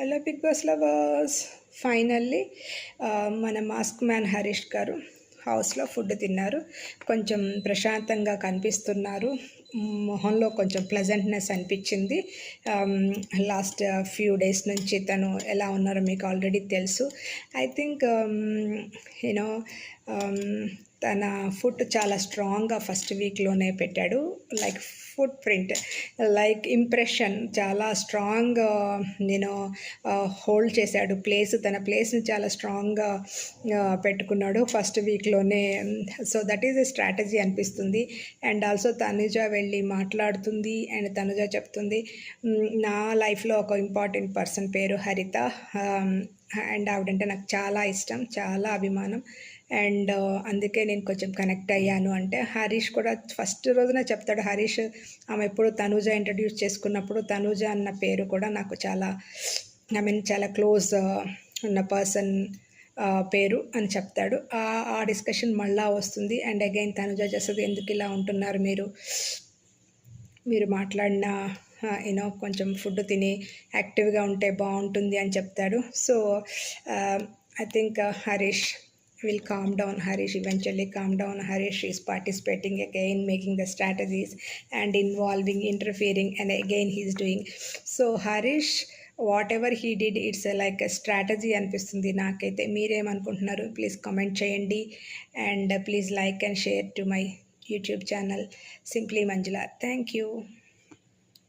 Hello Bigg Boss lovers. Finally మన mask man Harish గారు హౌస్లో ఫుడ్ తిన్నారు. కొంచెం ప్రశాంతంగా కనిపిస్తున్నారు. మొహంలో కొంచెం ప్లెజెంట్నెస్ అనిపించింది. లాస్ట్ ఫ్యూ డేస్ నుంచి తను ఎలా ఉన్నారో మీకు ఆల్రెడీ తెలుసు. ఐ థింక్ యూనో తన ఫుడ్ చాలా స్ట్రాంగ్గా ఫస్ట్ వీక్లోనే పెట్టాడు. Like footprint, like impression చాలా స్ట్రాంగ్ నేను హోల్డ్ చేశాడు. తన ప్లేస్ని చాలా స్ట్రాంగ్గా పెట్టుకున్నాడు ఫస్ట్ వీక్లోనే. So that is a strategy అనిపిస్తుంది. అండ్ ఆల్సో తనుజ వెళ్ళి మాట్లాడుతుంది అండ్ తనుజ చెప్తుంది, నా లైఫ్లో ఒక ఇంపార్టెంట్ పర్సన్ పేరు హరిత, అండ్ ఆవిడంటే నాకు చాలా ఇష్టం, చాలా అభిమానం, అండ్ అందుకే నేను కొంచెం కనెక్ట్ అయ్యాను అంటే హరీష్ కూడా ఫస్ట్ రోజున చెప్తాడు. హరీష్ ఆమె ఎప్పుడు తనూజ ఇంట్రడ్యూస్ చేసుకున్నప్పుడు తనూజ అన్న పేరు కూడా నాకు చాలా చాలా క్లోజ్ ఉన్న పర్సన్ పేరు అని చెప్తాడు. ఆ డిస్కషన్ మళ్ళా వస్తుంది. అండ్ అగైన్ తనుజ చేస్తుంది, ఎందుకు ఇలా ఉంటున్నారు మీరు మాట్లాడిన కొంచెం ఫుడ్ తిని యాక్టివ్గా ఉంటే బాగుంటుంది అని చెప్తాడు. So I think Harish will calm down. Harish eventually calm down. Harish is participating again, making the strategies and involving, interfering, and again he's doing. So Harish, whatever he did, it's like a strategy అనిపిస్తుంది నాకైతే. మీరేమనుకుంటున్నారు? Please comment చేయండి and please like and share to my YouTube channel simply Manjula. Thank you.